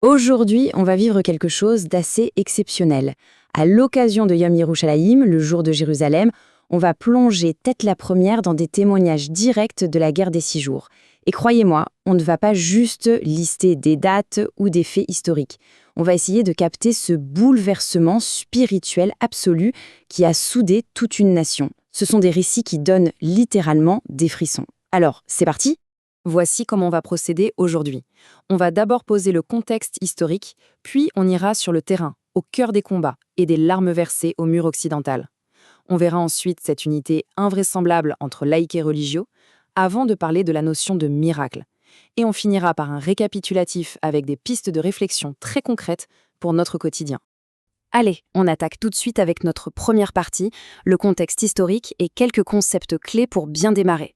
Aujourd'hui, on va vivre quelque chose d'assez exceptionnel. À l'occasion de Yom Yerushalayim, le jour de Jérusalem, on va plonger tête la première dans des témoignages directs de la guerre des 6 jours. Et croyez-moi, on ne va pas juste lister des dates ou des faits historiques. On va essayer de capter ce bouleversement spirituel absolu qui a soudé toute une nation. Ce sont des récits qui donnent littéralement des frissons. Alors, c'est parti ? Voici comment on va procéder aujourd'hui. On va d'abord poser le contexte historique, puis on ira sur le terrain, au cœur des combats et des larmes versées au mur occidental. On verra ensuite cette unité invraisemblable entre laïcs et religieux, avant de parler de la notion de miracle. Et on finira par un récapitulatif avec des pistes de réflexion très concrètes pour notre quotidien. Allez, on attaque tout de suite avec notre première partie, le contexte historique et quelques concepts clés pour bien démarrer.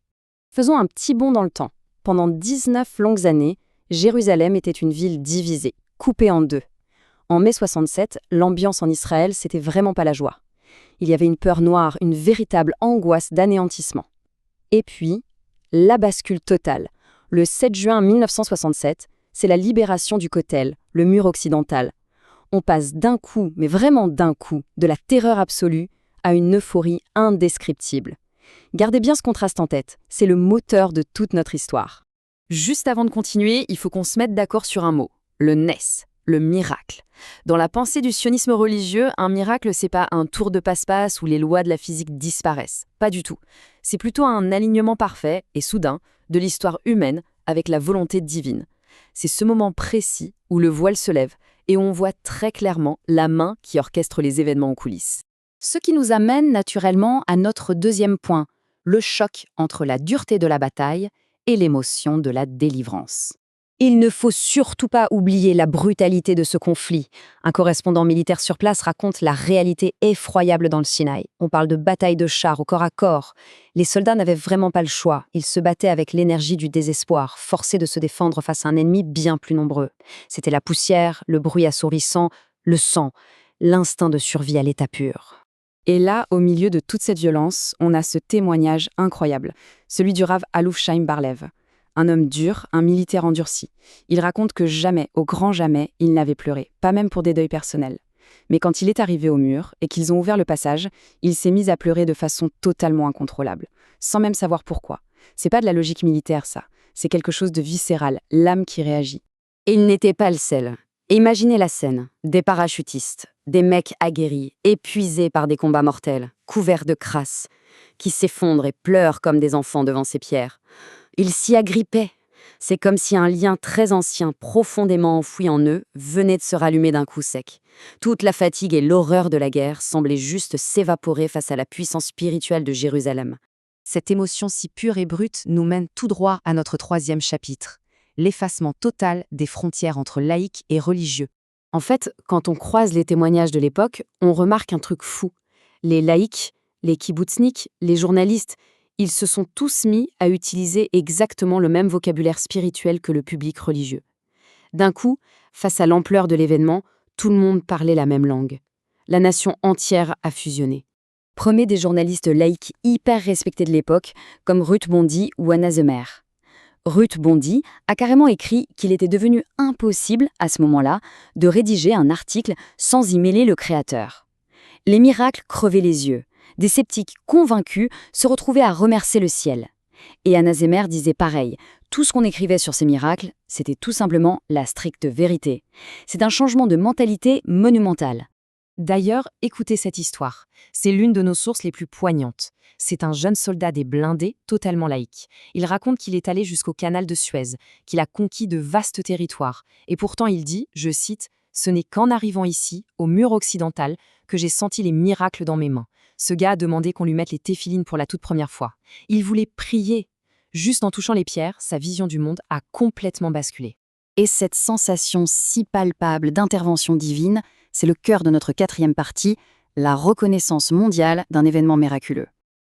Faisons un petit bond dans le temps. Pendant 19 longues années, Jérusalem était une ville divisée, coupée en deux. En mai 67, l'ambiance en Israël, c'était vraiment pas la joie. Il y avait une peur noire, une véritable angoisse d'anéantissement. Et puis, la bascule totale. Le 7 juin 1967, c'est la libération du Kotel, le mur occidental. On passe d'un coup, mais vraiment d'un coup, de la terreur absolue à une euphorie indescriptible. Gardez bien ce contraste en tête, c'est le moteur de toute notre histoire. Juste avant de continuer, il faut qu'on se mette d'accord sur un mot, le nes, le miracle. Dans la pensée du sionisme religieux, un miracle, c'est pas un tour de passe-passe où les lois de la physique disparaissent. Pas du tout. C'est plutôt un alignement parfait et soudain de l'histoire humaine avec la volonté divine. C'est ce moment précis où le voile se lève et où on voit très clairement la main qui orchestre les événements en coulisses. Ce qui nous amène naturellement à notre deuxième point, le choc entre la dureté de la bataille et l'émotion de la délivrance. Il ne faut surtout pas oublier la brutalité de ce conflit. Un correspondant militaire sur place raconte la réalité effroyable dans le Sinaï. On parle de bataille de chars au corps à corps. Les soldats n'avaient vraiment pas le choix. Ils se battaient avec l'énergie du désespoir, forcés de se défendre face à un ennemi bien plus nombreux. C'était la poussière, le bruit assourdissant, le sang, l'instinct de survie à l'état pur. Et là, au milieu de toute cette violence, on a ce témoignage incroyable, celui du Rav Alouf Chaim Barlev. Un homme dur, un militaire endurci. Il raconte que jamais, au grand jamais, il n'avait pleuré, pas même pour des deuils personnels. Mais quand il est arrivé au mur et qu'ils ont ouvert le passage, il s'est mis à pleurer de façon totalement incontrôlable, sans même savoir pourquoi. C'est pas de la logique militaire, ça. C'est quelque chose de viscéral, l'âme qui réagit. Et il n'était pas le seul. Imaginez la scène, des parachutistes, des mecs aguerris, épuisés par des combats mortels, couverts de crasse, qui s'effondrent et pleurent comme des enfants devant ces pierres. Ils s'y agrippaient. C'est comme si un lien très ancien, profondément enfoui en eux, venait de se rallumer d'un coup sec. Toute la fatigue et l'horreur de la guerre semblaient juste s'évaporer face à la puissance spirituelle de Jérusalem. Cette émotion si pure et brute nous mène tout droit à notre troisième chapitre, l'effacement total des frontières entre laïcs et religieux. En fait, quand on croise les témoignages de l'époque, on remarque un truc fou. Les laïcs, les kibbutzniks, les journalistes, ils se sont tous mis à utiliser exactement le même vocabulaire spirituel que le public religieux. D'un coup, face à l'ampleur de l'événement, tout le monde parlait la même langue. La nation entière a fusionné. Prenez des journalistes laïcs hyper respectés de l'époque, comme Ruth Bondy ou Anna Zemer. Ruth Bondy a carrément écrit qu'il était devenu impossible, à ce moment-là, de rédiger un article sans y mêler le créateur. Les miracles crevaient les yeux. Des sceptiques convaincus se retrouvaient à remercier le ciel. Et Anna Zemer disait pareil, tout ce qu'on écrivait sur ces miracles, c'était tout simplement la stricte vérité. C'est un changement de mentalité monumental. D'ailleurs, écoutez cette histoire. C'est l'une de nos sources les plus poignantes. C'est un jeune soldat des blindés, totalement laïque. Il raconte qu'il est allé jusqu'au canal de Suez, qu'il a conquis de vastes territoires. Et pourtant il dit, je cite, « Ce n'est qu'en arrivant ici, au mur occidental, que j'ai senti les miracles dans mes mains. » Ce gars a demandé qu'on lui mette les téphilines pour la toute première fois. Il voulait prier. Juste en touchant les pierres, sa vision du monde a complètement basculé. Et cette sensation si palpable d'intervention divine, c'est le cœur de notre quatrième partie, la reconnaissance mondiale d'un événement miraculeux.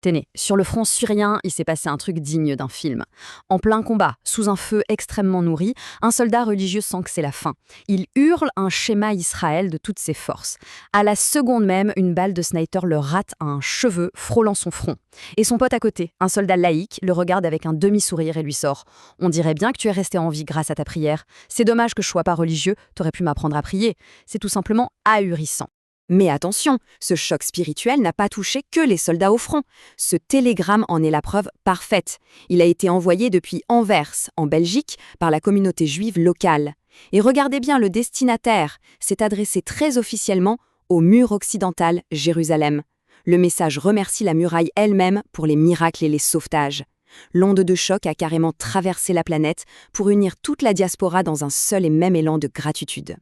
Tenez, sur le front syrien, il s'est passé un truc digne d'un film. En plein combat, sous un feu extrêmement nourri, un soldat religieux sent que c'est la fin. Il hurle un schéma Israël de toutes ses forces. À la seconde même, une balle de sniper le rate à un cheveu, frôlant son front. Et son pote à côté, un soldat laïque, le regarde avec un demi-sourire et lui sort « On dirait bien que tu es resté en vie grâce à ta prière. C'est dommage que je sois pas religieux, t'aurais pu m'apprendre à prier. » C'est tout simplement ahurissant. Mais attention, ce choc spirituel n'a pas touché que les soldats au front. Ce télégramme en est la preuve parfaite. Il a été envoyé depuis Anvers, en Belgique, par la communauté juive locale. Et regardez bien le destinataire, c'est adressé très officiellement au mur occidental Jérusalem. Le message remercie la muraille elle-même pour les miracles et les sauvetages. L'onde de choc a carrément traversé la planète pour unir toute la diaspora dans un seul et même élan de gratitude.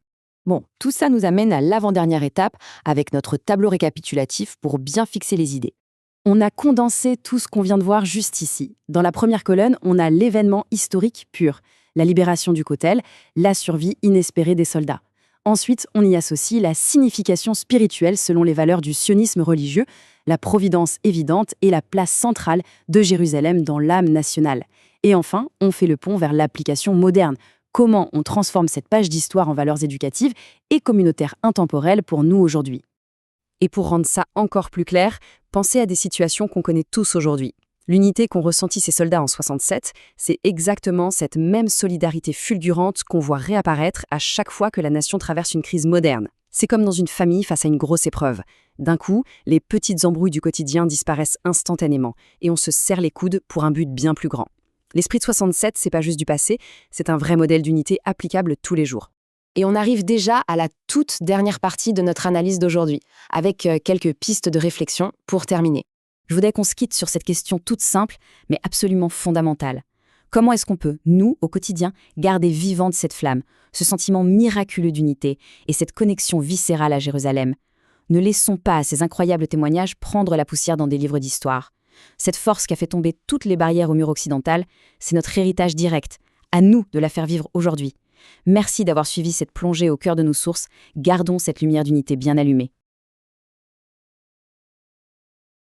Bon, tout ça nous amène à l'avant-dernière étape avec notre tableau récapitulatif pour bien fixer les idées. On a condensé tout ce qu'on vient de voir juste ici. Dans la première colonne, on a l'événement historique pur, la libération du Kotel, la survie inespérée des soldats. Ensuite, on y associe la signification spirituelle selon les valeurs du sionisme religieux, la providence évidente et la place centrale de Jérusalem dans l'âme nationale. Et enfin, on fait le pont vers l'application moderne. Comment on transforme cette page d'histoire en valeurs éducatives et communautaires intemporelles pour nous aujourd'hui. Et pour rendre ça encore plus clair, pensez à des situations qu'on connaît tous aujourd'hui. L'unité qu'ont ressentie ces soldats en 67, c'est exactement cette même solidarité fulgurante qu'on voit réapparaître à chaque fois que la nation traverse une crise moderne. C'est comme dans une famille face à une grosse épreuve. D'un coup, les petites embrouilles du quotidien disparaissent instantanément et on se serre les coudes pour un but bien plus grand. L'esprit de 67, c'est pas juste du passé, c'est un vrai modèle d'unité applicable tous les jours. Et on arrive déjà à la toute dernière partie de notre analyse d'aujourd'hui, avec quelques pistes de réflexion pour terminer. Je voudrais qu'on se quitte sur cette question toute simple, mais absolument fondamentale. Comment est-ce qu'on peut, nous, au quotidien, garder vivante cette flamme, ce sentiment miraculeux d'unité et cette connexion viscérale à Jérusalem? Ne laissons pas ces incroyables témoignages prendre la poussière dans des livres d'histoire. Cette force qui a fait tomber toutes les barrières au mur occidental, c'est notre héritage direct. À nous de la faire vivre aujourd'hui. Merci d'avoir suivi cette plongée au cœur de nos sources. Gardons cette lumière d'unité bien allumée.